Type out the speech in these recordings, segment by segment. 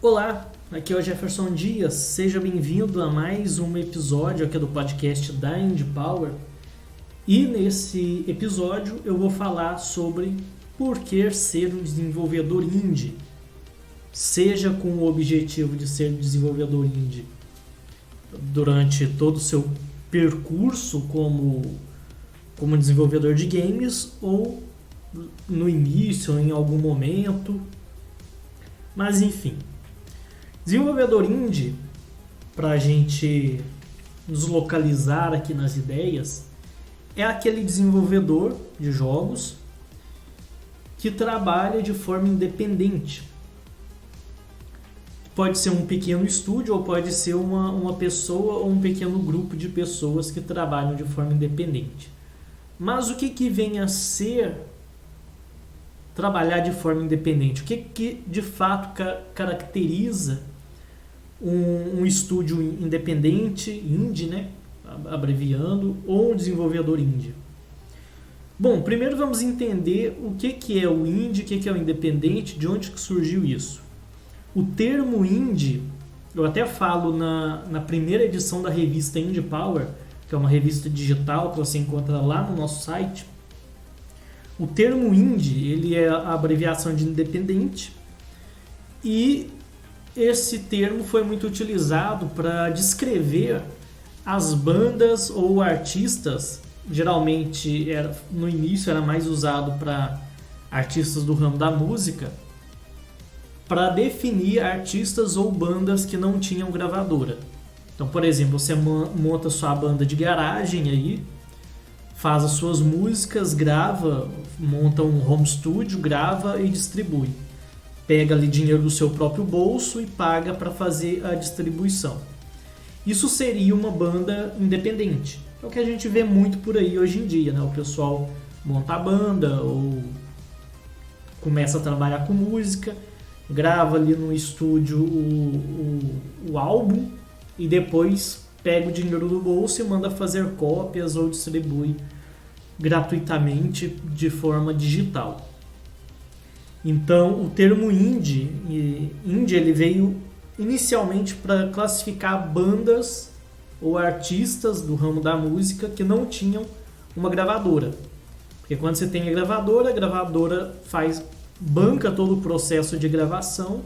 Olá, aqui é o Jefferson Dias, seja bem-vindo a mais um episódio aqui do podcast da Indie Power. E nesse episódio eu vou falar sobre por que ser um desenvolvedor indie, seja com o objetivo de ser desenvolvedor indie durante todo o seu percurso como desenvolvedor de games ou no início, em algum momento, mas enfim. Desenvolvedor indie, para a gente nos localizar aqui nas ideias, é aquele desenvolvedor de jogos que trabalha de forma independente. Pode ser um pequeno estúdio ou pode ser uma pessoa ou um pequeno grupo de pessoas que trabalham de forma independente. Mas o que vem a ser trabalhar de forma independente? O que de fato caracteriza um estúdio independente, indie, né? Abreviando, ou um desenvolvedor indie? Bom, primeiro vamos entender o que é o indie, o que é o independente, de onde que surgiu isso. O termo indie, eu até falo na primeira edição da revista Indie Power, que é uma revista digital que você encontra lá no nosso site. O termo indie, ele é a abreviação de independente, e esse termo foi muito utilizado para descrever as bandas ou artistas. Geralmente, no início era mais usado para artistas do ramo da música, para definir artistas ou bandas que não tinham gravadora. Então, por exemplo, você monta sua banda de garagem aí, faz as suas músicas, grava, monta um home studio, grava e distribui. Pega ali dinheiro do seu próprio bolso e paga para fazer a distribuição. Isso seria uma banda independente. É o que a gente vê muito por aí hoje em dia, né? O pessoal monta a banda ou começa a trabalhar com música, grava ali no estúdio o álbum e depois pega o dinheiro do bolso e manda fazer cópias ou distribui gratuitamente de forma digital. Então, o termo indie ele veio inicialmente para classificar bandas ou artistas do ramo da música que não tinham uma gravadora. Porque quando você tem a gravadora banca todo o processo de gravação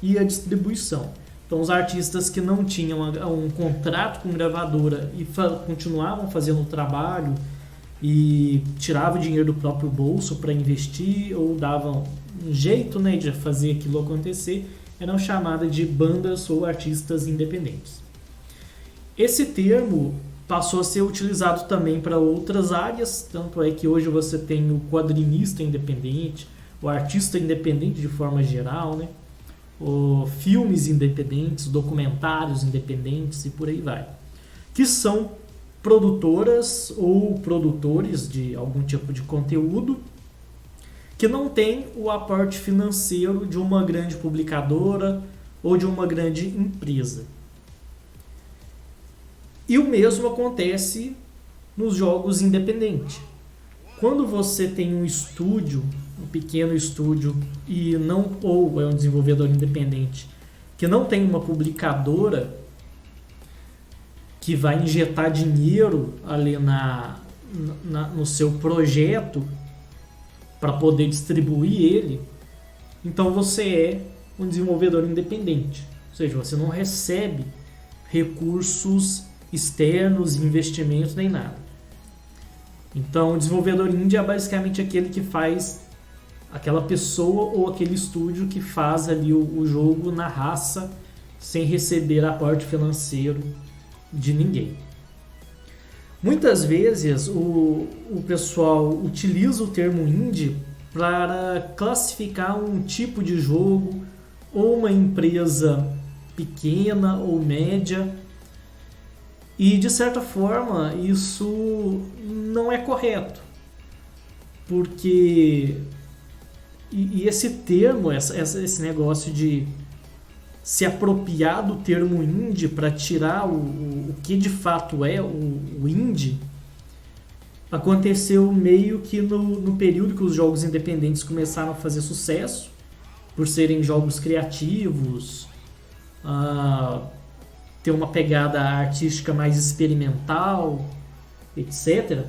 e a distribuição. Então, os artistas que não tinham um contrato com gravadora e continuavam fazendo o trabalho e tiravam dinheiro do próprio bolso para investir ou davam um jeito, né, de fazer aquilo acontecer, eram chamadas de bandas ou artistas independentes. Esse termo passou a ser utilizado também para outras áreas, tanto é que hoje você tem o quadrinista independente, o artista independente de forma geral, né? Filmes independentes, documentários independentes e por aí vai, que são produtoras ou produtores de algum tipo de conteúdo que não tem o aporte financeiro de uma grande publicadora ou de uma grande empresa. E o mesmo acontece nos jogos independentes. Quando você tem um estúdio, um pequeno estúdio, ou é um desenvolvedor independente, que não tem uma publicadora que vai injetar dinheiro ali no seu projeto para poder distribuir ele, então você é um desenvolvedor independente. Ou seja, você não recebe recursos externos, investimentos, nem nada. Então, o desenvolvedor indie é basicamente aquele que faz, aquela pessoa ou aquele estúdio que faz ali o jogo na raça, sem receber aporte financeiro de ninguém. Muitas vezes o pessoal utiliza o termo indie para classificar um tipo de jogo ou uma empresa pequena ou média, e de certa forma isso não é correto, porque esse termo, esse negócio de se apropriar do termo indie para tirar o que de fato é o indie, aconteceu meio que no período que os jogos independentes começaram a fazer sucesso, por serem jogos criativos, ter uma pegada artística mais experimental, etc.,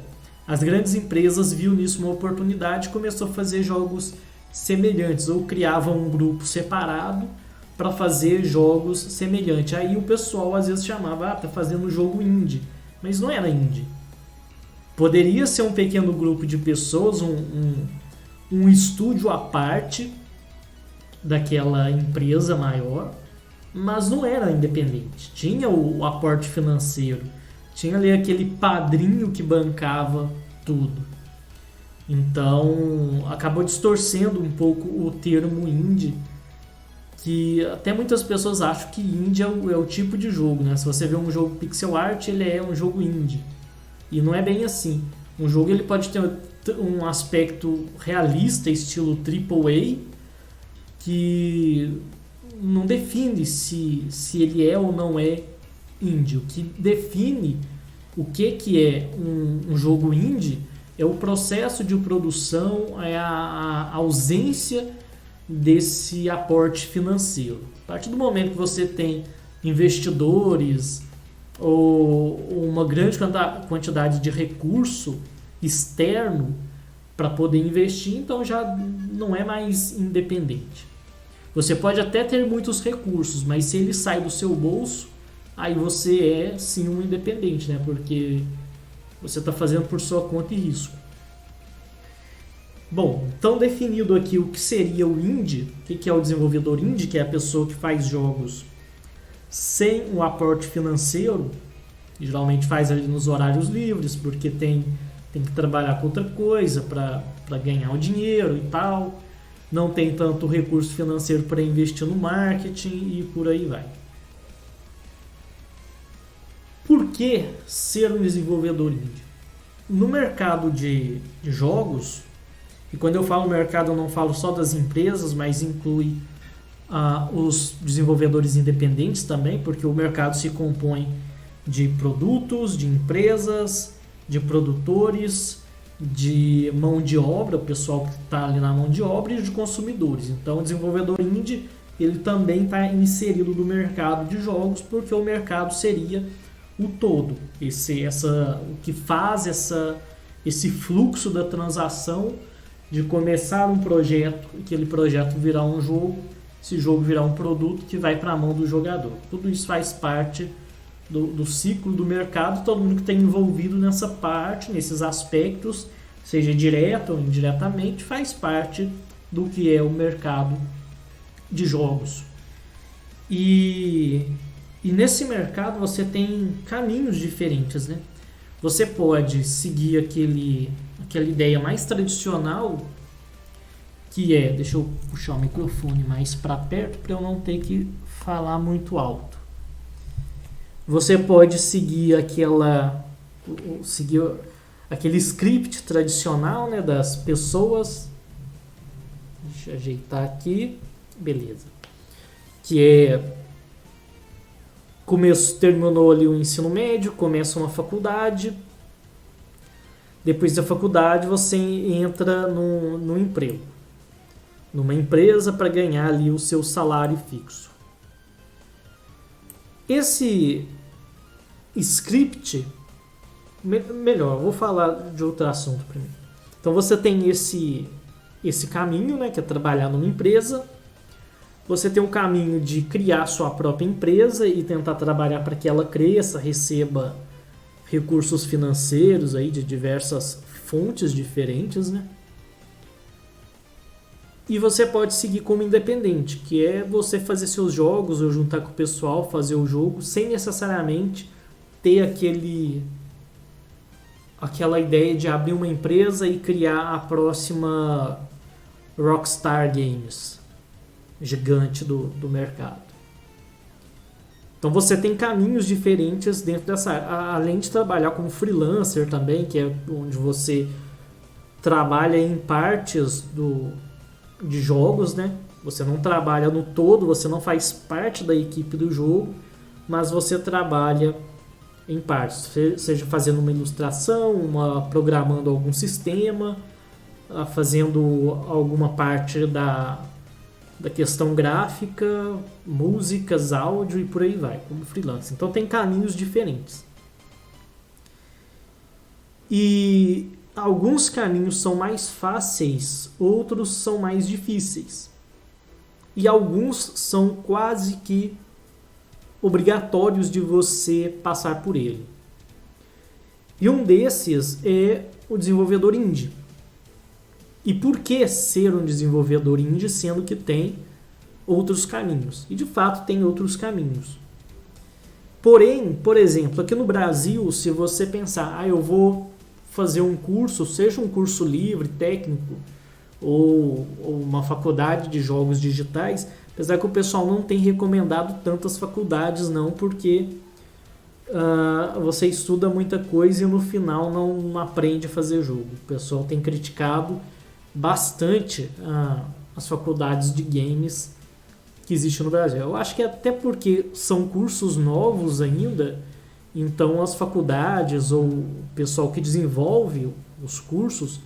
as grandes empresas viram nisso uma oportunidade e começou a fazer jogos semelhantes, ou criavam um grupo separado para fazer jogos semelhantes. Aí o pessoal às vezes chamava, tá fazendo jogo indie, mas não era indie. Poderia ser um pequeno grupo de pessoas, um estúdio à parte daquela empresa maior, mas não era independente. Tinha o aporte financeiro, tinha ali aquele padrinho que bancava tudo. Então acabou distorcendo um pouco o termo indie, que até muitas pessoas acham que indie é o tipo de jogo, né? Se você vê um jogo pixel art, ele é um jogo indie. E não é bem assim. Um jogo ele pode ter um aspecto realista, estilo AAA, que não define se ele é ou não é indie. O que define o que é um jogo indie é o processo de produção, é a ausência desse aporte financeiro. A partir do momento que você tem investidores ou uma grande quantidade de recurso externo para poder investir, então já não é mais independente. Você pode até ter muitos recursos, mas se ele sai do seu bolso, aí você é sim um independente, né? Porque você está fazendo por sua conta e risco. Bom, então definido aqui o que seria o indie, o que é o desenvolvedor indie, que é a pessoa que faz jogos sem o aporte financeiro, geralmente faz ali nos horários livres, porque tem que trabalhar com outra coisa para ganhar o dinheiro e tal, não tem tanto recurso financeiro para investir no marketing e por aí vai. Por que ser um desenvolvedor indie? No mercado de jogos, e quando eu falo mercado eu não falo só das empresas, mas inclui os desenvolvedores independentes também, porque o mercado se compõe de produtos, de empresas, de produtores, de mão de obra, o pessoal que está ali na mão de obra, e de consumidores. Então o desenvolvedor indie ele também está inserido no mercado de jogos, porque o mercado seria o todo, o que faz esse fluxo da transação de começar um projeto, aquele projeto virar um jogo, esse jogo virar um produto que vai para a mão do jogador. Tudo isso faz parte do ciclo do mercado, todo mundo que está envolvido nessa parte, nesses aspectos, seja direto ou indiretamente, faz parte do que é o mercado de jogos. E nesse mercado você tem caminhos diferentes, né? Você pode seguir aquela ideia mais tradicional, que é, deixa eu puxar o microfone mais para perto para eu não ter que falar muito alto. Você pode seguir aquele script tradicional, né, das pessoas. Deixa eu ajeitar aqui, beleza. Que é terminou ali o ensino médio, começa uma faculdade. Depois da faculdade você entra no emprego, numa empresa, para ganhar ali o seu salário fixo. Esse script, melhor, vou falar de outro assunto primeiro. Então você tem esse caminho, né, que é trabalhar numa empresa. Você tem um caminho de criar sua própria empresa e tentar trabalhar para que ela cresça, receba recursos financeiros aí de diversas fontes diferentes, né? E você pode seguir como independente, que é você fazer seus jogos ou juntar com o pessoal, fazer o jogo, sem necessariamente ter aquela ideia de abrir uma empresa e criar a próxima Rockstar Games, gigante do mercado. Então você tem caminhos diferentes dentro dessa área, além de trabalhar como freelancer também, que é onde você trabalha em partes de jogos, né? Você não trabalha no todo, você não faz parte da equipe do jogo, mas você trabalha em partes, seja fazendo uma ilustração, programando algum sistema, fazendo alguma parte da questão gráfica, músicas, áudio e por aí vai, como freelancer. Então tem caminhos diferentes. E alguns caminhos são mais fáceis, outros são mais difíceis. E alguns são quase que obrigatórios de você passar por ele. E um desses é o desenvolvedor indie. E por que ser um desenvolvedor indie, sendo que tem outros caminhos? E de fato tem outros caminhos. Porém, por exemplo, aqui no Brasil, se você pensar, eu vou fazer um curso, seja um curso livre, técnico, ou uma faculdade de jogos digitais, apesar que o pessoal não tem recomendado tantas faculdades não, porque você estuda muita coisa e no final não aprende a fazer jogo. O pessoal tem criticado bastante as faculdades de games que existem no Brasil. Eu acho que até porque são cursos novos ainda, então as faculdades ou o pessoal que desenvolve os cursos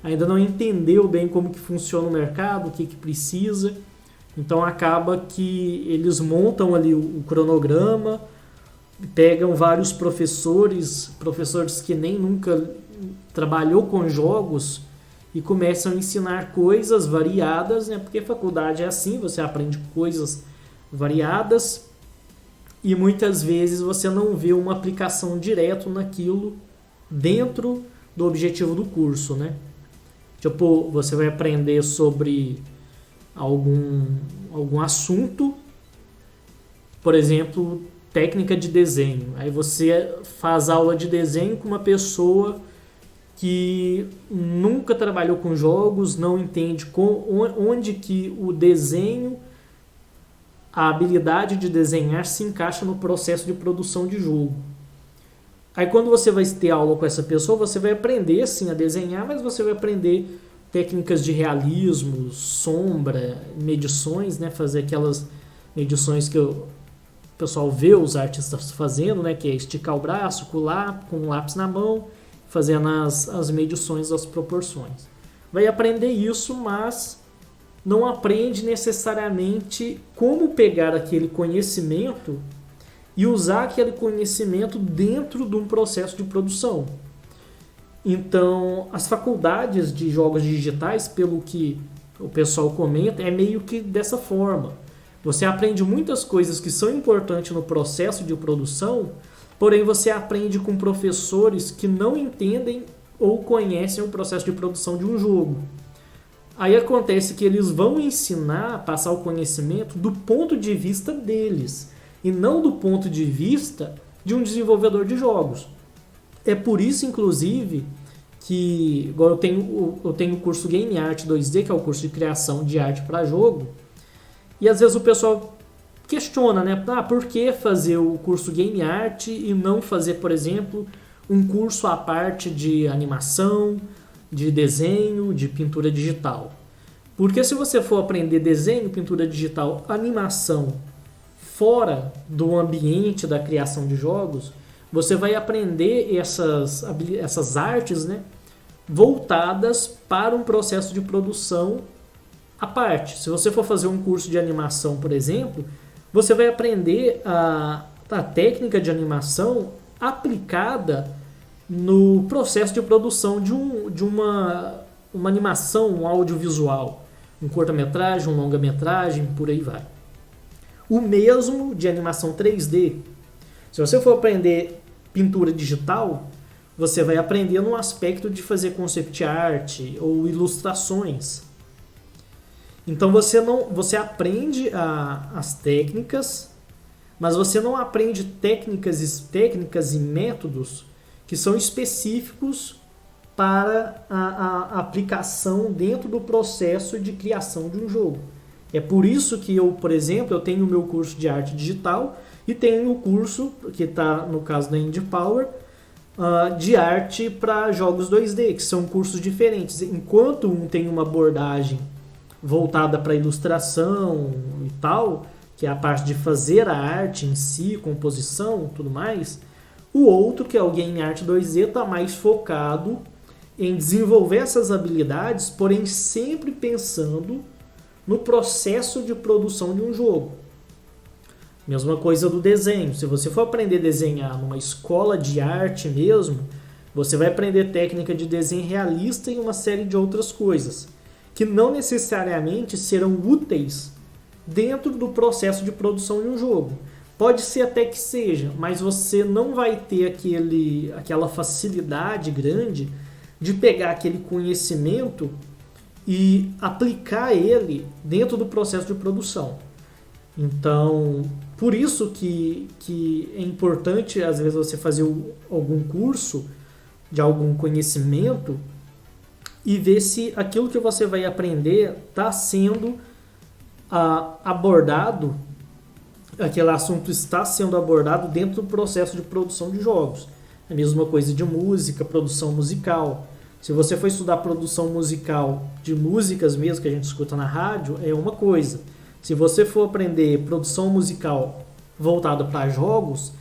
ainda não entendeu bem como que funciona o mercado, o que precisa. Então acaba que eles montam ali o cronograma, pegam vários professores que nem nunca trabalhou com jogos e começam a ensinar coisas variadas, né? Porque a faculdade é assim, você aprende coisas variadas e muitas vezes você não vê uma aplicação direto naquilo dentro do objetivo do curso, né? Tipo, você vai aprender sobre algum assunto, por exemplo, técnica de desenho. Aí você faz aula de desenho com uma pessoa que nunca trabalhou com jogos, não entende onde que o desenho, a habilidade de desenhar se encaixa no processo de produção de jogo. Aí quando você vai ter aula com essa pessoa, você vai aprender sim a desenhar, mas você vai aprender técnicas de realismo, sombra, medições, né? Fazer aquelas medições que o pessoal vê os artistas fazendo, né? Que é esticar o braço, colar com um lápis na mão, fazendo as medições das proporções. Vai aprender isso, mas não aprende necessariamente como pegar aquele conhecimento e usar aquele conhecimento dentro de um processo de produção. Então, as faculdades de jogos digitais, pelo que o pessoal comenta, é meio que dessa forma. Você aprende muitas coisas que são importantes no processo de produção, porém você aprende com professores que não entendem ou conhecem o processo de produção de um jogo. Aí acontece que eles vão ensinar, passar o conhecimento do ponto de vista deles, e não do ponto de vista de um desenvolvedor de jogos. É por isso, inclusive, que agora eu tenho o curso Game Art 2D, que é o curso de criação de arte para jogo, e às vezes o pessoal questiona, né? Por que fazer o curso Game Art e não fazer, por exemplo, um curso à parte de animação, de desenho, de pintura digital? Porque se você for aprender desenho, pintura digital, animação, fora do ambiente da criação de jogos, você vai aprender essas artes, né, voltadas para um processo de produção à parte. Se você for fazer um curso de animação, por exemplo, você vai aprender a técnica de animação aplicada no processo de produção de uma animação, um audiovisual, um curta-metragem, um longa-metragem, por aí vai. O mesmo de animação 3D. Se você for aprender pintura digital, você vai aprender no aspecto de fazer concept art ou ilustrações. Então você aprende as técnicas, mas você não aprende técnicas e métodos que são específicos para a aplicação dentro do processo de criação de um jogo. É por isso que eu, por exemplo, eu tenho o meu curso de arte digital e tenho o curso, que está no caso da Indie Power, de arte para jogos 2D, que são cursos diferentes. Enquanto um tem uma abordagem voltada para ilustração e tal, que é a parte de fazer a arte em si, composição e tudo mais, o outro, que é o Game Art 2D, está mais focado em desenvolver essas habilidades, porém sempre pensando no processo de produção de um jogo. Mesma coisa do desenho. Se você for aprender a desenhar numa escola de arte mesmo, você vai aprender técnica de desenho realista e uma série de outras coisas, que não necessariamente serão úteis dentro do processo de produção de um jogo. Pode ser até que seja, mas você não vai ter aquela facilidade grande de pegar aquele conhecimento e aplicar ele dentro do processo de produção. Então, por isso que é importante, às vezes, você fazer algum curso de algum conhecimento e ver se aquilo que você vai aprender está sendo abordado, aquele assunto está sendo abordado dentro do processo de produção de jogos. É a mesma coisa de música, produção musical. Se você for estudar produção musical de músicas mesmo que a gente escuta na rádio, é uma coisa. Se você for aprender produção musical voltada para jogos,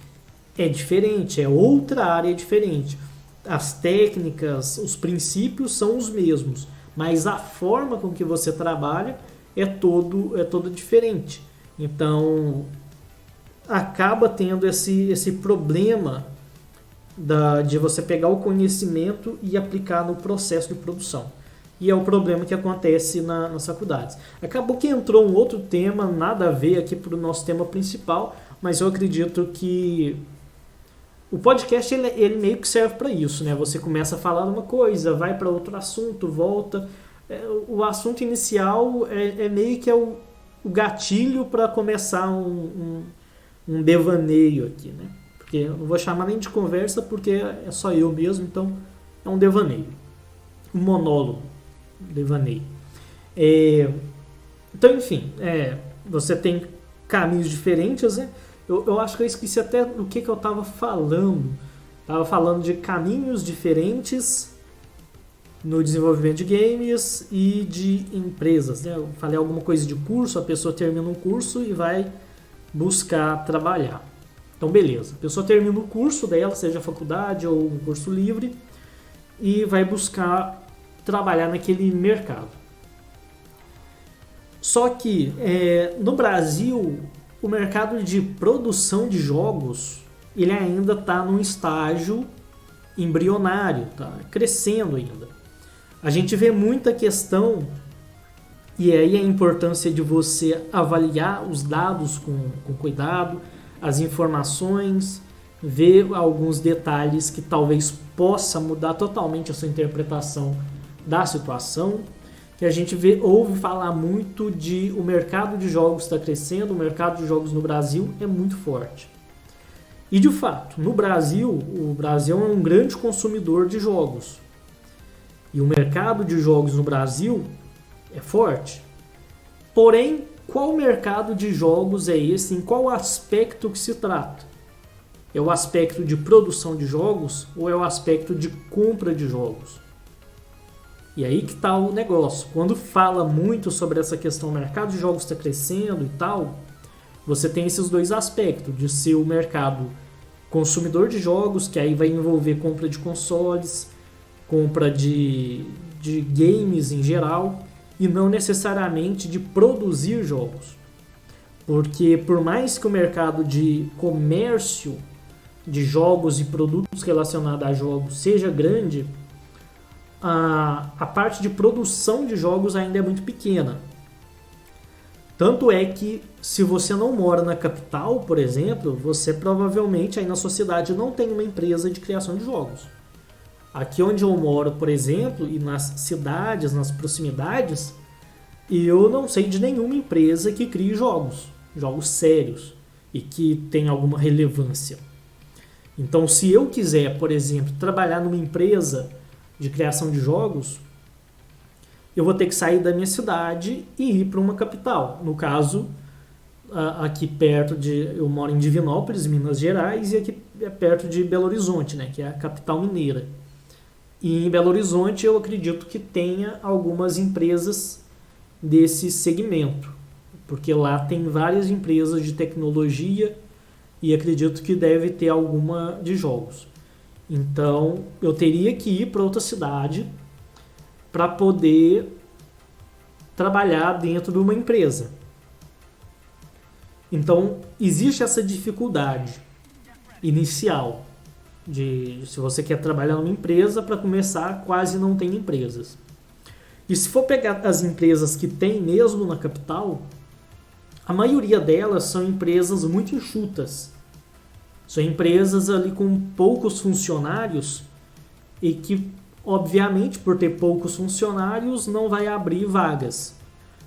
é diferente, é outra área diferente. As técnicas, os princípios são os mesmos, mas a forma com que você trabalha é todo diferente. Então, acaba tendo esse problema de você pegar o conhecimento e aplicar no processo de produção. E é o problema que acontece nas faculdades. Acabou que entrou um outro tema, nada a ver aqui para o nosso tema principal, mas eu acredito que o podcast ele meio que serve para isso, né? Você começa a falar uma coisa, vai para outro assunto, volta. O assunto inicial é meio que o gatilho para começar um devaneio aqui, né? Porque eu não vou chamar nem de conversa porque é só eu mesmo, então é um devaneio. Um monólogo. Devaneio. Então, enfim, você tem caminhos diferentes, né? Eu acho que eu esqueci até do que eu estava falando. Estava falando de caminhos diferentes no desenvolvimento de games e de empresas, né? Eu falei alguma coisa de curso, a pessoa termina um curso e vai buscar trabalhar. Então, beleza. A pessoa termina o curso dela, seja faculdade ou um curso livre, e vai buscar trabalhar naquele mercado. Só que no Brasil, o mercado de produção de jogos ele ainda está num estágio embrionário, está crescendo ainda. A gente vê muita questão, e aí a importância de você avaliar os dados com cuidado, as informações, ver alguns detalhes que talvez possa mudar totalmente a sua interpretação da situação, que a gente ouve falar muito de o mercado de jogos está crescendo, o mercado de jogos no Brasil é muito forte. E de fato, no Brasil, o Brasil é um grande consumidor de jogos. E o mercado de jogos no Brasil é forte. Porém, qual mercado de jogos é esse? Em qual aspecto que se trata? É o aspecto de produção de jogos ou é o aspecto de compra de jogos? E aí que está o negócio. Quando fala muito sobre essa questão, o mercado de jogos está crescendo e tal, você tem esses dois aspectos, de ser o mercado consumidor de jogos, que aí vai envolver compra de consoles, compra de games em geral, e não necessariamente de produzir jogos. Porque por mais que o mercado de comércio de jogos e produtos relacionados a jogos seja grande, a parte de produção de jogos ainda é muito pequena. Tanto é que se você não mora na capital, por exemplo, você provavelmente aí na sua cidade não tem uma empresa de criação de jogos. Aqui onde eu moro, por exemplo, e nas cidades, nas proximidades, eu não sei de nenhuma empresa que crie jogos sérios e que tenha alguma relevância. Então, se eu quiser, por exemplo, trabalhar numa empresa de criação de jogos, eu vou ter que sair da minha cidade e ir para uma capital. No caso, aqui perto eu moro em Divinópolis, Minas Gerais, e aqui é perto de Belo Horizonte, né, que é a capital mineira. E em Belo Horizonte eu acredito que tenha algumas empresas desse segmento, porque lá tem várias empresas de tecnologia e acredito que deve ter alguma de jogos. Então eu teria que ir para outra cidade para poder trabalhar dentro de uma empresa. Então, existe essa dificuldade inicial de se você quer trabalhar numa empresa, para começar, quase não tem empresas. E se for pegar as empresas que tem mesmo na capital, a maioria delas são empresas muito enxutas. São empresas ali com poucos funcionários e que, obviamente, por ter poucos funcionários, não vai abrir vagas.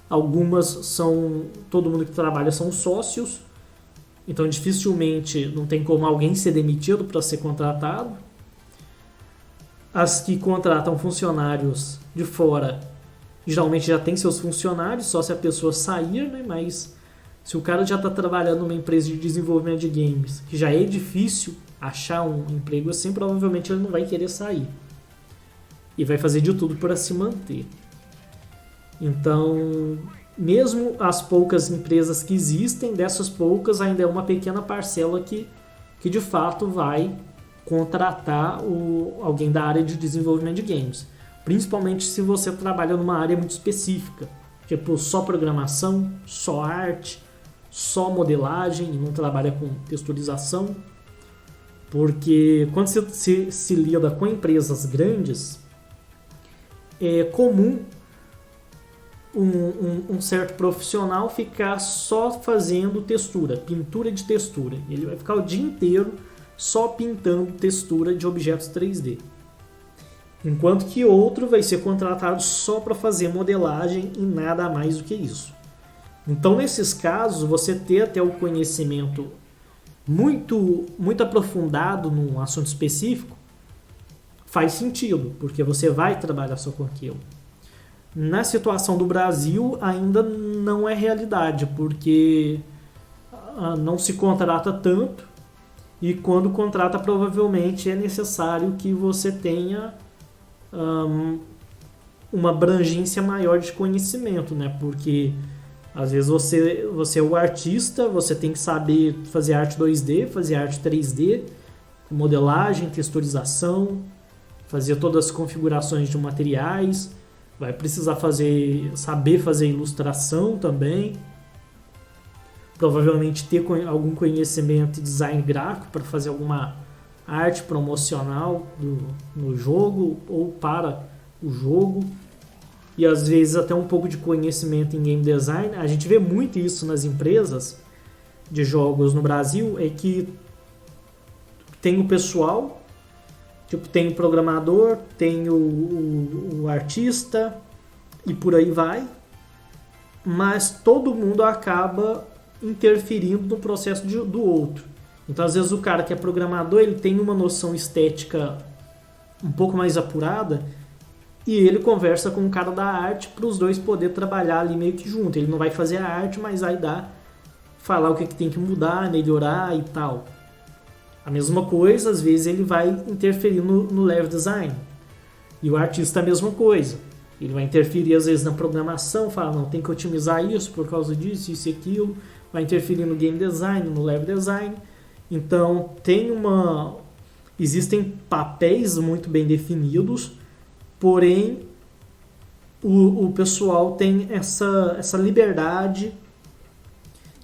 Algumas são, todo mundo que trabalha são sócios, então dificilmente não tem como alguém ser demitido para ser contratado. As que contratam funcionários de fora, geralmente já tem seus funcionários, só se a pessoa sair, né? Mas se o cara já está trabalhando numa empresa de desenvolvimento de games, que já é difícil achar um emprego assim, provavelmente ele não vai querer sair. E vai fazer de tudo para se manter. Então, mesmo as poucas empresas que existem, dessas poucas ainda é uma pequena parcela que de fato vai contratar alguém da área de desenvolvimento de games. Principalmente se você trabalha numa área muito específica. Tipo, só programação, só arte, só modelagem e não trabalha com texturização. Porque quando você se lida com empresas grandes, é comum um certo profissional ficar só fazendo textura, pintura de textura. Ele vai ficar o dia inteiro só pintando textura de objetos 3D. Enquanto que outro vai ser contratado só para fazer modelagem e nada mais do que isso. Então, nesses casos, você ter até o conhecimento muito aprofundado num assunto específico faz sentido, porque você vai trabalhar só com aquilo. Na situação do Brasil, ainda não é realidade, porque não se contrata tanto, e quando contrata, provavelmente é necessário que você tenha uma abrangência maior de conhecimento, né? Porque às vezes você é o artista, você tem que saber fazer arte 2D, fazer arte 3D, modelagem, texturização, fazer todas as configurações de materiais. Vai precisar saber fazer ilustração também. Provavelmente ter algum conhecimento de design gráfico para fazer alguma arte promocional no jogo ou para o jogo. E às vezes até um pouco de conhecimento em game design. A gente vê muito isso nas empresas de jogos no Brasil, é que tem o pessoal, tipo, tem o programador, tem o artista e por aí vai, mas todo mundo acaba interferindo no processo do outro. Então, às vezes, o cara que é programador, ele tem uma noção estética um pouco mais apurada e ele conversa com o cara da arte para os dois poder trabalhar ali meio que junto. Ele não vai fazer a arte, mas vai falar o que tem que mudar, melhorar e tal. A mesma coisa, às vezes ele vai interferir no level design. E o artista a mesma coisa. Ele vai interferir às vezes na programação, fala, não, tem que otimizar isso por causa disso, isso e aquilo. Vai interferir no game design, no level design. Então, existem papéis muito bem definidos, porém o pessoal tem essa liberdade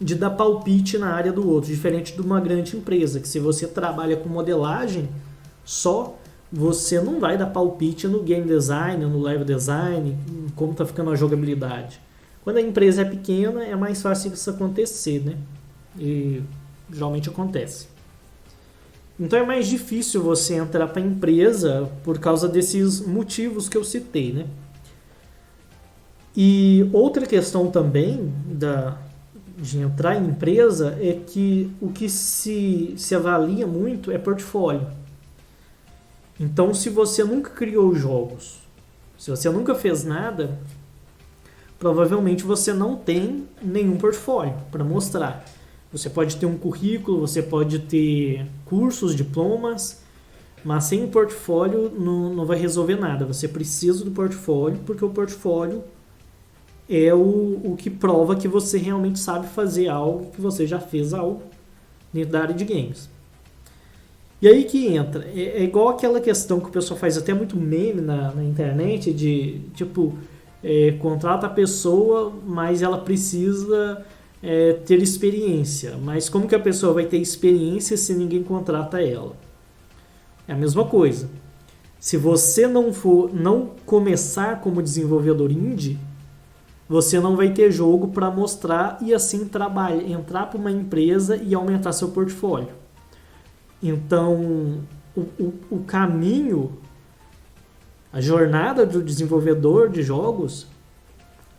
de dar palpite na área do outro, diferente de uma grande empresa, que se você trabalha com modelagem só, você não vai dar palpite no game design, no level design, como está ficando a jogabilidade. Quando a empresa é pequena, é mais fácil isso acontecer, né? E geralmente acontece. Então é mais difícil você entrar para a empresa por causa desses motivos que eu citei, né? E outra questão também de entrar em empresa é que o que se avalia muito é portfólio. Então, se você nunca criou jogos, se você nunca fez nada, provavelmente você não tem nenhum portfólio para mostrar. Você pode ter um currículo, você pode ter cursos, diplomas, mas sem um portfólio não vai resolver nada. Você precisa do portfólio, porque o portfólio é o que prova que você realmente sabe fazer algo, que você já fez algo dentro da área de games. E aí que entra, é igual aquela questão que o pessoal faz até muito meme na internet, de tipo, contrata a pessoa, mas ela precisa ter experiência. Mas como que a pessoa vai ter experiência se ninguém contrata ela? É a mesma coisa. Se você não começar como desenvolvedor indie, você não vai ter jogo para mostrar e assim entrar para uma empresa e aumentar seu portfólio. Então, o caminho, a jornada do desenvolvedor de jogos,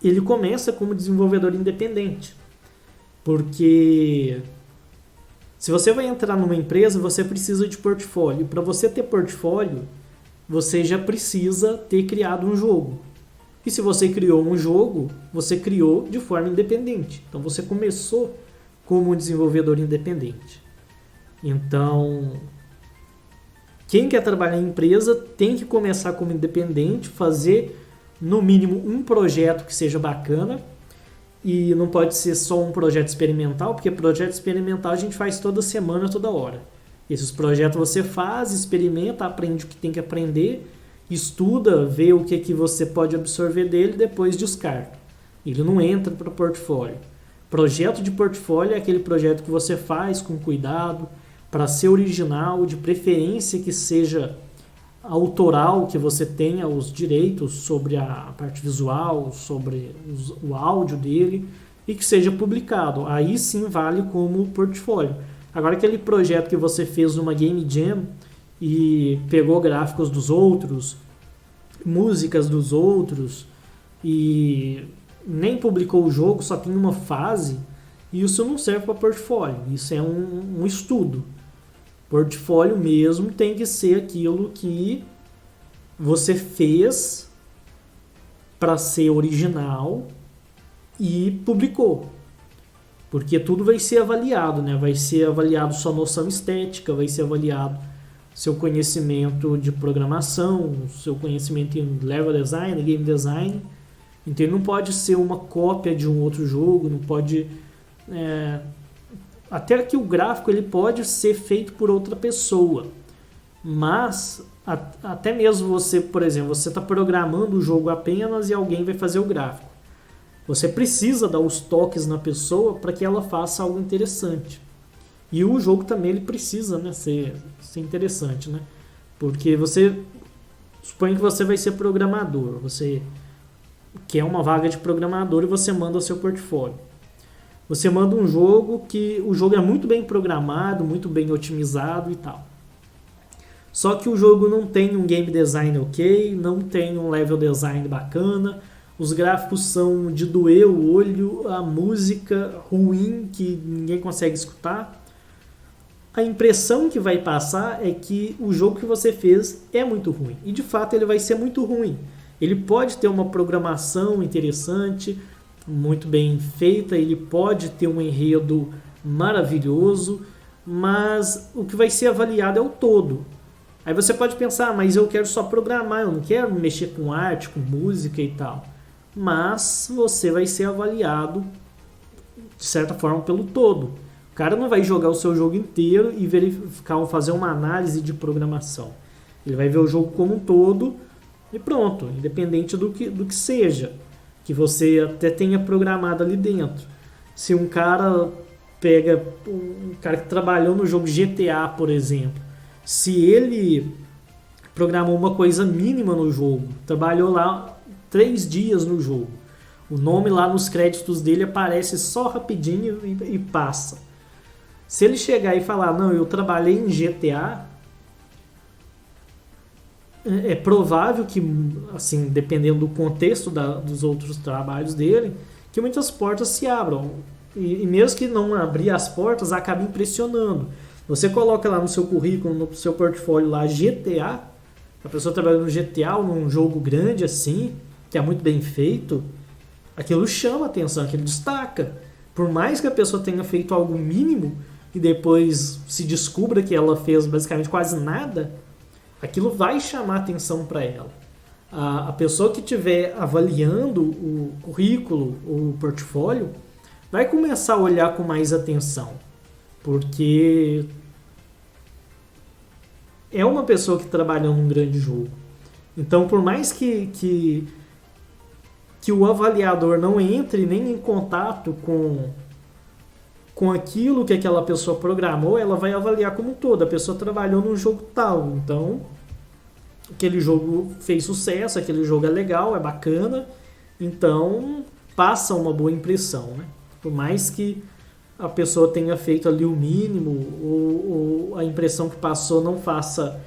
ele começa como desenvolvedor independente. Porque se você vai entrar numa empresa, você precisa de portfólio. Para você ter portfólio, você já precisa ter criado um jogo. E se você criou um jogo, você criou de forma independente. Então você começou como um desenvolvedor independente. Então, quem quer trabalhar em empresa tem que começar como independente, fazer no mínimo um projeto que seja bacana. E não pode ser só um projeto experimental, porque projeto experimental a gente faz toda semana, toda hora. Esses projetos você faz, experimenta, aprende o que tem que aprender, estuda, vê o que você pode absorver dele e depois descarta. Ele não entra para o portfólio. Projeto de portfólio é aquele projeto que você faz com cuidado, para ser original, de preferência que seja autoral, que você tenha os direitos sobre a parte visual, sobre o áudio dele e que seja publicado. Aí sim vale como portfólio. Agora aquele projeto que você fez numa Game Jam e pegou gráficos dos outros, músicas dos outros e nem publicou o jogo, só tem uma fase, isso não serve para portfólio, isso é um estudo. Portfólio mesmo tem que ser aquilo que você fez para ser original e publicou. Porque tudo vai ser avaliado, né? Vai ser avaliado sua noção estética, vai ser avaliado seu conhecimento de programação, seu conhecimento em level design, game design. Então ele não pode ser uma cópia de um outro jogo, não pode... Até que o gráfico ele pode ser feito por outra pessoa, mas até mesmo você, por exemplo, você está programando o jogo apenas e alguém vai fazer o gráfico. Você precisa dar os toques na pessoa para que ela faça algo interessante. E o jogo também ele precisa, né, ser interessante, né? Porque você supõe que você vai ser programador, você quer uma vaga de programador e você manda o seu portfólio. Você manda um jogo que o jogo é muito bem programado, muito bem otimizado e tal. Só que o jogo não tem um game design ok, não tem um level design bacana, os gráficos são de doer o olho, a música ruim que ninguém consegue escutar. A impressão que vai passar é que o jogo que você fez é muito ruim. E de fato ele vai ser muito ruim. Ele pode ter uma programação interessante, muito bem feita, ele pode ter um enredo maravilhoso, mas o que vai ser avaliado é o todo. Aí você pode pensar, mas eu quero só programar, eu não quero mexer com arte, com música e tal. Mas você vai ser avaliado, de certa forma, pelo todo. O cara não vai jogar o seu jogo inteiro e verificar, fazer uma análise de programação. Ele vai ver o jogo como um todo e pronto, independente do que seja, que você até tenha programado ali dentro. Se um cara pega um cara que trabalhou no jogo GTA, por exemplo, se ele programou uma coisa mínima no jogo, trabalhou lá 3 dias no jogo, o nome lá nos créditos dele aparece só rapidinho e passa. Se ele chegar e falar, não, eu trabalhei em GTA, é provável que, assim, dependendo do contexto dos outros trabalhos dele, que muitas portas se abram. E mesmo que não abrir as portas, acaba impressionando. Você coloca lá no seu currículo, no seu portfólio lá GTA, a pessoa trabalhando no GTA ou num jogo grande assim, que é muito bem feito, aquilo chama a atenção, aquilo destaca. Por mais que a pessoa tenha feito algo mínimo e depois se descubra que ela fez basicamente quase nada, aquilo vai chamar atenção para ela. A pessoa que estiver avaliando o currículo, o portfólio, vai começar a olhar com mais atenção, porque é uma pessoa que trabalha num grande jogo. Então, por mais que que o avaliador não entre nem em contato com aquilo que aquela pessoa programou, ela vai avaliar como um todo. A pessoa trabalhou num jogo tal, então aquele jogo fez sucesso, aquele jogo é legal, é bacana, então passa uma boa impressão, né? Por mais que a pessoa tenha feito ali o mínimo, ou a impressão que passou não faça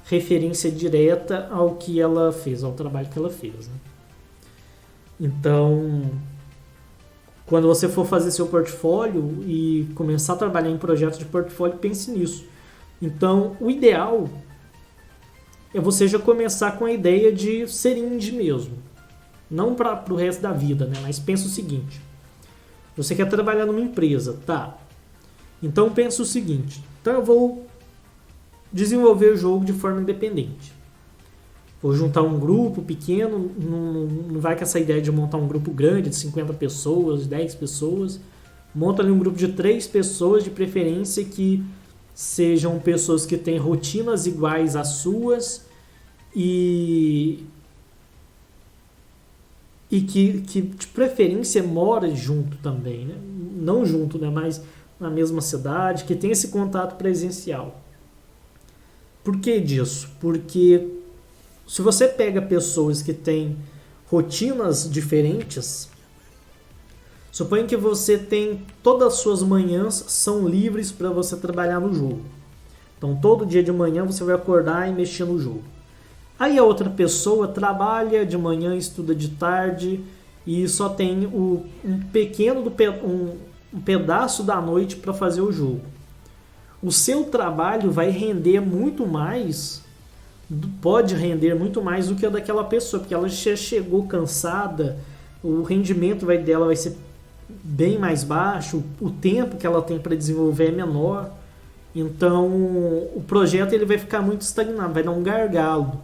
referência direta ao que ela fez, ao trabalho que ela fez, né? Então, quando você for fazer seu portfólio e começar a trabalhar em projetos de portfólio, pense nisso. Então, o ideal é você já começar com a ideia de ser indie mesmo. Não para o resto da vida, né? Mas pensa o seguinte. Você quer trabalhar numa empresa, tá? Então pensa o seguinte. Então eu vou desenvolver o jogo de forma independente. Vou juntar um grupo pequeno, não vai com essa ideia de montar um grupo grande, de 50 pessoas, 10 pessoas. Monta ali um grupo de 3 pessoas, de preferência que sejam pessoas que têm rotinas iguais às suas e que de preferência mora junto também, né? Não junto, né? Mas na mesma cidade, que tem esse contato presencial. Por que disso? Porque se você pega pessoas que têm rotinas diferentes, suponha que você tem todas as suas manhãs são livres para você trabalhar no jogo. Então todo dia de manhã você vai acordar e mexer no jogo. Aí a outra pessoa trabalha de manhã, estuda de tarde e só tem um pedaço da noite para fazer o jogo. O seu trabalho vai render muito mais, pode render muito mais do que o daquela pessoa, porque ela já chegou cansada, o rendimento dela vai ser bem mais baixo, o tempo que ela tem para desenvolver é menor, então o projeto ele vai ficar muito estagnado, vai dar um gargalo,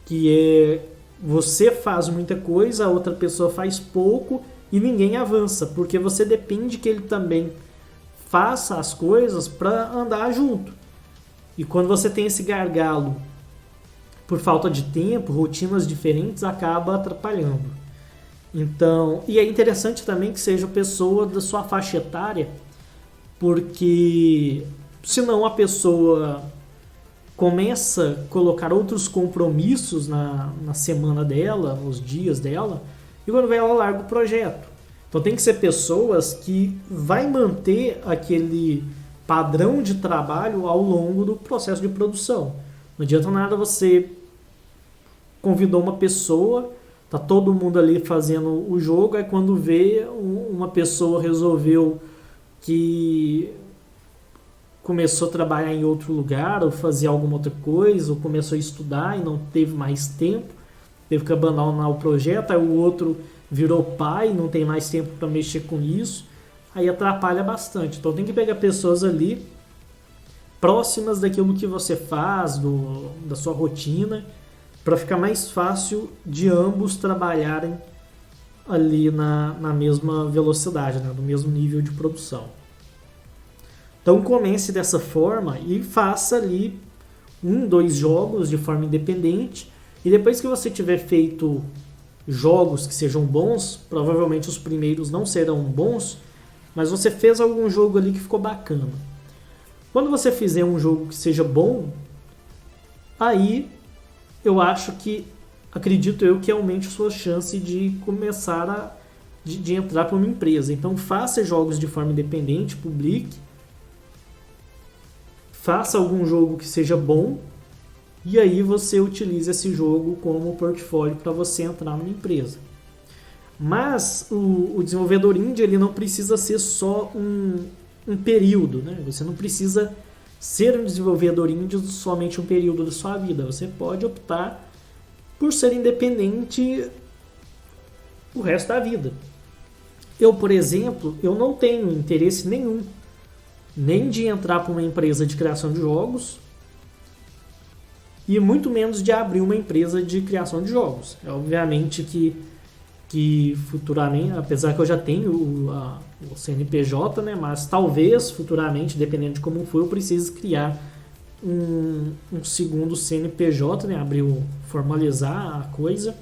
que é você faz muita coisa, a outra pessoa faz pouco e ninguém avança, porque você depende que ele também faça as coisas para andar junto. E quando você tem esse gargalo por falta de tempo, rotinas diferentes, acaba atrapalhando. Então, e é interessante também que seja pessoa da sua faixa etária, porque senão a pessoa começa a colocar outros compromissos na semana dela, nos dias dela, e quando vai ela larga o projeto. Então tem que ser pessoas que vai manter aquele padrão de trabalho ao longo do processo de produção. Não adianta nada você convidou uma pessoa, tá todo mundo ali fazendo o jogo, aí quando vê uma pessoa resolveu que começou a trabalhar em outro lugar, ou fazer alguma outra coisa, ou começou a estudar e não teve mais tempo, teve que abandonar o projeto, aí o outro virou pai, não tem mais tempo para mexer com isso, aí atrapalha bastante. Então tem que pegar pessoas ali próximas daquilo que você faz, da sua rotina, para ficar mais fácil de ambos trabalharem ali na mesma velocidade, né, no mesmo nível de produção. Então comece dessa forma e faça ali 2 jogos de forma independente, e depois que você tiver feito jogos que sejam bons, provavelmente os primeiros não serão bons, mas você fez algum jogo ali que ficou bacana. Quando você fizer um jogo que seja bom, aí eu acho que, acredito eu, que aumente a sua chance de começar de entrar para uma empresa. Então faça jogos de forma independente, publique, faça algum jogo que seja bom, e aí você utiliza esse jogo como portfólio para você entrar numa empresa. Mas o desenvolvedor indie ele não precisa ser só um período, né? Você não precisa ser um desenvolvedor indie somente um período da sua vida. Você pode optar por ser independente o resto da vida. Eu, por exemplo, eu não tenho interesse nenhum nem de entrar para uma empresa de criação de jogos e muito menos de abrir uma empresa de criação de jogos. É obviamente que futuramente, apesar que eu já tenho o CNPJ, né, mas talvez futuramente, dependendo de como for, eu precise criar um segundo CNPJ, né, formalizar a coisa,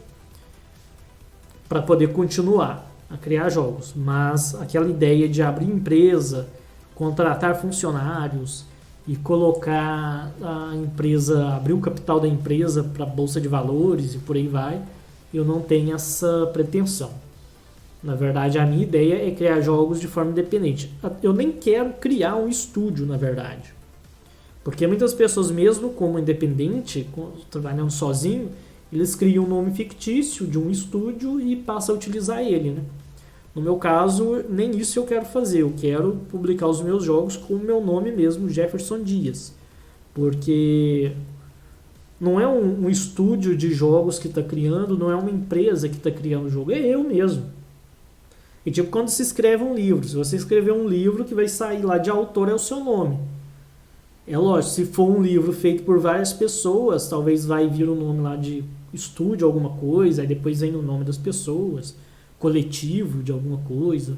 para poder continuar a criar jogos. Mas aquela ideia de abrir empresa, contratar funcionários e colocar a empresa, abrir o capital da empresa para a bolsa de valores e por aí vai, eu não tenho essa pretensão. Na verdade, a minha ideia é criar jogos de forma independente. Eu nem quero criar um estúdio, na verdade. Porque muitas pessoas, mesmo como independente, trabalhando sozinho, eles criam um nome fictício de um estúdio e passam a utilizar ele, né? No meu caso, nem isso eu quero fazer. Eu quero publicar os meus jogos com o meu nome mesmo, Jefferson Dias. Porque não é um estúdio de jogos que está criando, não é uma empresa que está criando o jogo, é eu mesmo. E tipo, quando se escreve um livro, se você escrever um livro que vai sair lá de autor é o seu nome. É lógico, se for um livro feito por várias pessoas, talvez vai vir o nome lá de estúdio alguma coisa, aí depois vem o nome das pessoas, coletivo de alguma coisa.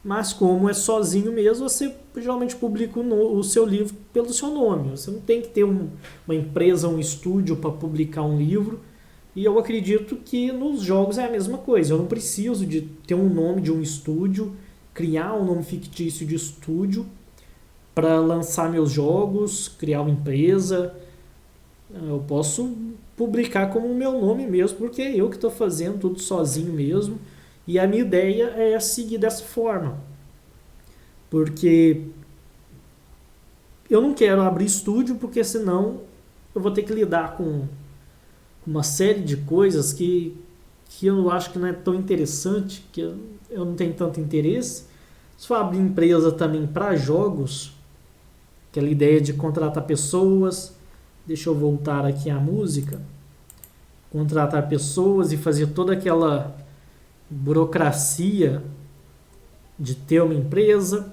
Mas como é sozinho mesmo, você geralmente publica o seu livro pelo seu nome. Você não tem que ter uma empresa, um estúdio para publicar um livro. E eu acredito que nos jogos é a mesma coisa. Eu não preciso de ter um nome de um estúdio, criar um nome fictício de estúdio para lançar meus jogos, criar uma empresa. Eu posso publicar como o meu nome mesmo, porque é eu que estou fazendo tudo sozinho mesmo. E a minha ideia é seguir dessa forma. Porque eu não quero abrir estúdio, porque senão eu vou ter que lidar com uma série de coisas que eu acho que não é tão interessante, que eu não tenho tanto interesse. Se for abrir empresa também para jogos, aquela ideia de contratar pessoas, deixa eu voltar aqui à música, contratar pessoas e fazer toda aquela burocracia de ter uma empresa,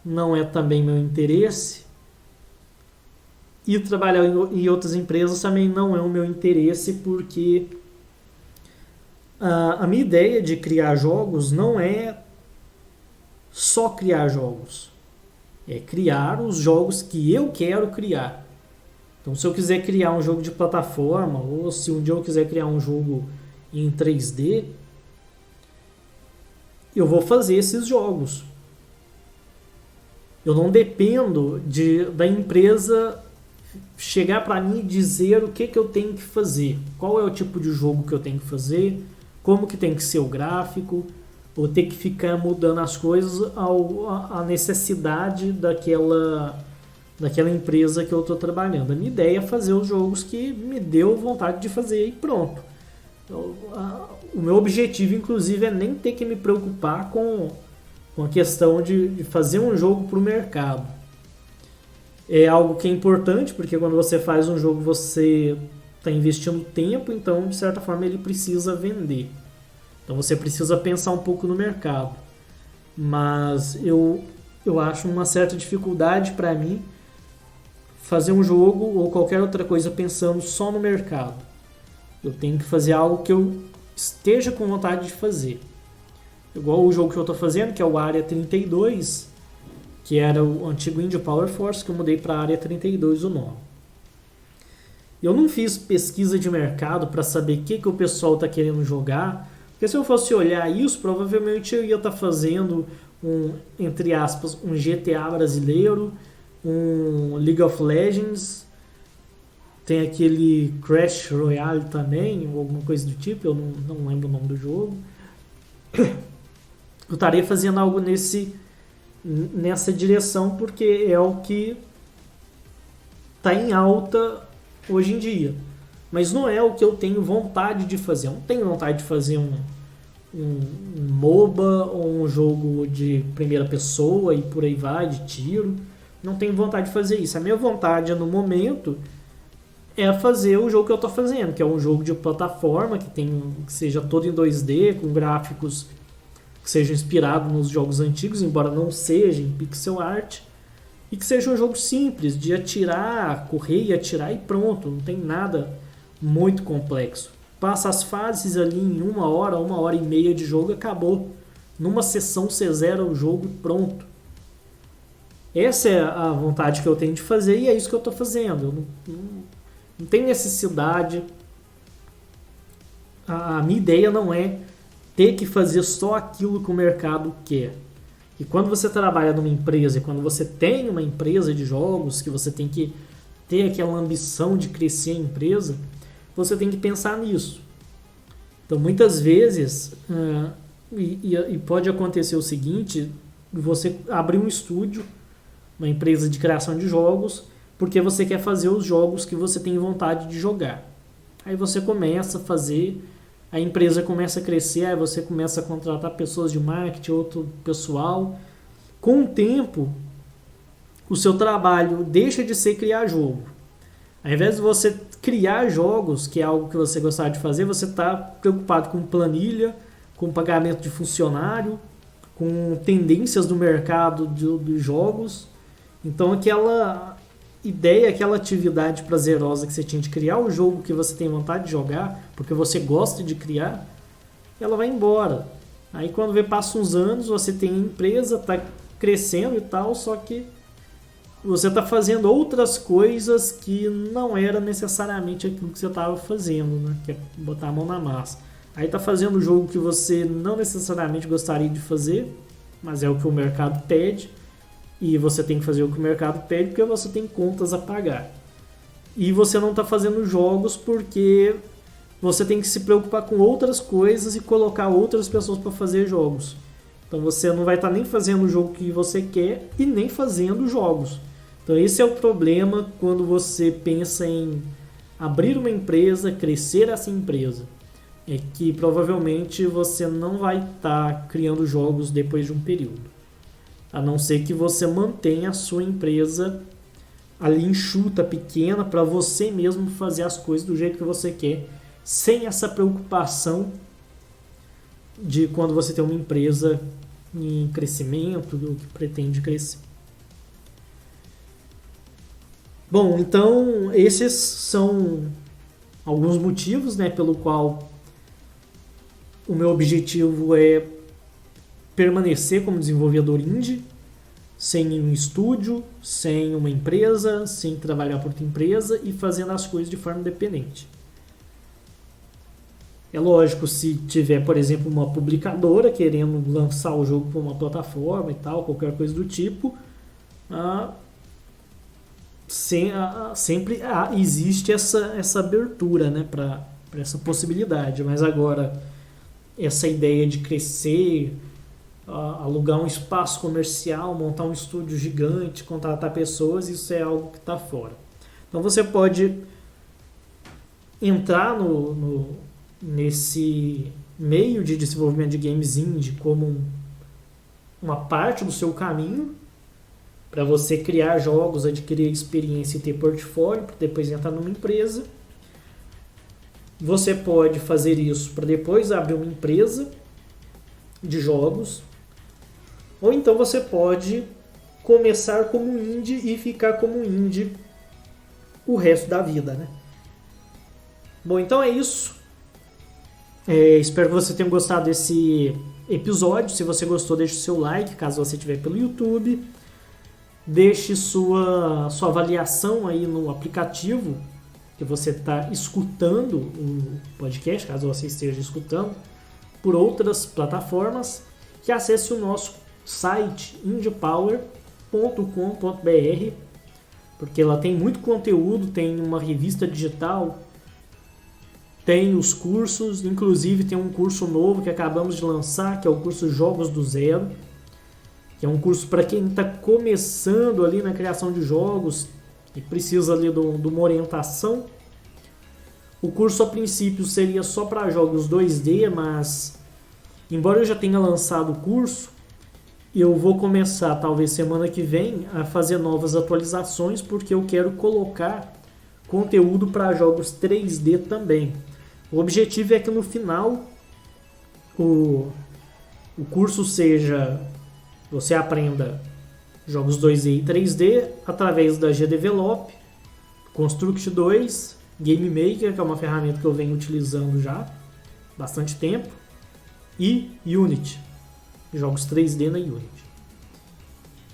não é também meu interesse. E trabalhar em outras empresas também não é o meu interesse, porque a minha ideia de criar jogos não é só criar jogos. É criar os jogos que eu quero criar. Então, se eu quiser criar um jogo de plataforma, ou se um dia eu quiser criar um jogo em 3D, eu vou fazer esses jogos. Eu não dependo da empresa chegar para mim e dizer o que eu tenho que fazer, qual é o tipo de jogo que eu tenho que fazer, como que tem que ser o gráfico, ou ter que ficar mudando as coisas à necessidade daquela empresa que eu estou trabalhando. A minha ideia é fazer os jogos que me deu vontade de fazer e pronto. O meu objetivo, inclusive, é nem ter que me preocupar com a questão de fazer um jogo para o mercado. É algo que é importante, porque quando você faz um jogo você está investindo tempo, então de certa forma ele precisa vender. Então você precisa pensar um pouco no mercado. Mas eu acho uma certa dificuldade para mim fazer um jogo ou qualquer outra coisa pensando só no mercado. Eu tenho que fazer algo que eu esteja com vontade de fazer. Igual o jogo que eu estou fazendo, que é o Área 32, que era o antigo Indie Power Force, que eu mudei para a Área 32 o nome. Eu não fiz pesquisa de mercado para saber o que o pessoal está querendo jogar, porque se eu fosse olhar isso, provavelmente eu ia estar fazendo entre aspas, um GTA brasileiro, um League of Legends, tem aquele Crash Royale também, ou alguma coisa do tipo, eu não lembro o nome do jogo. Eu estaria fazendo algo nessa direção, porque é o que está em alta hoje em dia. Mas não é o que eu tenho vontade de fazer. Eu não tenho vontade de fazer um MOBA ou um jogo de primeira pessoa e por aí vai, de tiro. Não tenho vontade de fazer isso. A minha vontade no momento é fazer o jogo que eu estou fazendo, que é um jogo de plataforma que seja todo em 2D, com gráficos que sejam inspirados nos jogos antigos, embora não seja em pixel art, e que seja um jogo simples, de atirar, correr e atirar e pronto, não tem nada muito complexo. Passa as fases ali em 1 hora e meia de jogo, acabou. Numa sessão você zera o jogo e pronto. Essa é a vontade que eu tenho de fazer e é isso que eu estou fazendo. Eu não tenho necessidade. A minha ideia não é ter que fazer só aquilo que o mercado quer. E quando você trabalha numa empresa, e quando você tem uma empresa de jogos, que você tem que ter aquela ambição de crescer a empresa, você tem que pensar nisso. Então, muitas vezes, e pode acontecer o seguinte, você abrir um estúdio, uma empresa de criação de jogos, porque você quer fazer os jogos que você tem vontade de jogar. Aí você começa a fazer, a empresa começa a crescer, aí você começa a contratar pessoas de marketing, outro pessoal. Com o tempo, o seu trabalho deixa de ser criar jogo. Ao invés de você criar jogos, que é algo que você gostaria de fazer, você está preocupado com planilha, com pagamento de funcionário, com tendências do mercado dos jogos. Então aquela ideia, aquela atividade prazerosa que você tinha de criar o jogo que você tem vontade de jogar, porque você gosta de criar, ela vai embora. Aí quando passa uns anos, você tem empresa, está crescendo e tal, só que você está fazendo outras coisas que não era necessariamente aquilo que você estava fazendo, né? Que é botar a mão na massa. Aí está fazendo o jogo que você não necessariamente gostaria de fazer, mas é o que o mercado pede, e você tem que fazer o que o mercado pede porque você tem contas a pagar. E você não está fazendo jogos porque você tem que se preocupar com outras coisas e colocar outras pessoas para fazer jogos. Então você não vai estar nem fazendo o jogo que você quer e nem fazendo jogos. Então esse é o problema quando você pensa em abrir uma empresa, crescer essa empresa. É que provavelmente você não vai estar criando jogos depois de um período. A não ser que você mantenha a sua empresa ali enxuta, pequena, para você mesmo fazer as coisas do jeito que você quer, sem essa preocupação de quando você tem uma empresa em crescimento, do que pretende crescer. Bom, então esses são alguns motivos, né, pelo qual o meu objetivo é permanecer como desenvolvedor indie, sem um estúdio, sem uma empresa, sem trabalhar por outra empresa e fazendo as coisas de forma independente. É lógico, se tiver, por exemplo, uma publicadora querendo lançar o jogo para uma plataforma e tal, qualquer coisa do tipo, sempre existe essa abertura, né, para essa possibilidade. Mas agora, essa ideia de crescer, alugar um espaço comercial, montar um estúdio gigante, contratar pessoas, isso é algo que está fora. Então você pode entrar nesse meio de desenvolvimento de games indie como uma parte do seu caminho para você criar jogos, adquirir experiência e ter portfólio, para depois entrar numa empresa. Você pode fazer isso para depois abrir uma empresa de jogos, ou então você pode começar como indie e ficar como indie o resto da vida, né? Bom, então é isso. Espero que você tenha gostado desse episódio. Se você gostou, deixe o seu like, caso você estiver pelo YouTube. Deixe sua avaliação aí no aplicativo que você está escutando o podcast, caso você esteja escutando por outras plataformas. Que acesse o nosso site indiepower.com.br, porque lá tem muito conteúdo, tem uma revista digital, tem os cursos, inclusive tem um curso novo que acabamos de lançar, que é o curso Jogos do Zero, que é um curso para quem está começando ali na criação de jogos e precisa ali de uma orientação. O curso a princípio seria só para jogos 2D, mas embora eu já tenha lançado o curso, eu vou começar talvez semana que vem a fazer novas atualizações, porque eu quero colocar conteúdo para jogos 3D também. O objetivo é que no final o curso seja, você aprenda jogos 2D e 3D através da GDevelop, Construct 2, Game Maker, que é uma ferramenta que eu venho utilizando já há bastante tempo, e Unity, jogos 3D na Unity.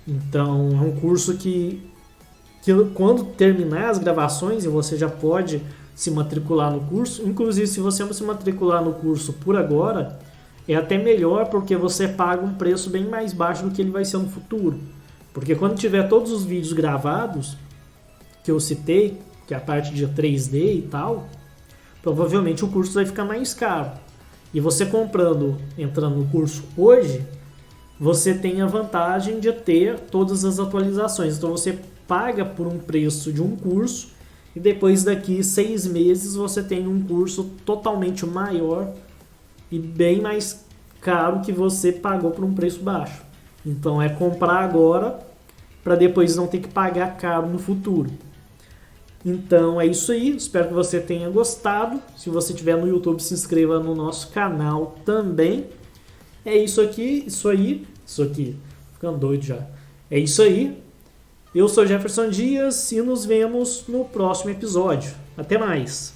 Então é um curso que quando terminar as gravações, e você já pode se matricular no curso, inclusive se você não se matricular no curso por agora, é até melhor porque você paga um preço bem mais baixo do que ele vai ser no futuro. Porque quando tiver todos os vídeos gravados que eu citei, que é a parte de 3D e tal, provavelmente o curso vai ficar mais caro. E você entrando no curso hoje, você tem a vantagem de ter todas as atualizações. Então você paga por um preço de um curso e depois daqui 6 meses você tem um curso totalmente maior e bem mais caro que você pagou por um preço baixo. Então é comprar agora para depois não ter que pagar caro no futuro. Então é isso aí, espero que você tenha gostado. Se você estiver no YouTube, se inscreva no nosso canal também. É isso aqui, isso aqui, ficando doido já. É isso aí, eu sou Jefferson Dias e nos vemos no próximo episódio. Até mais!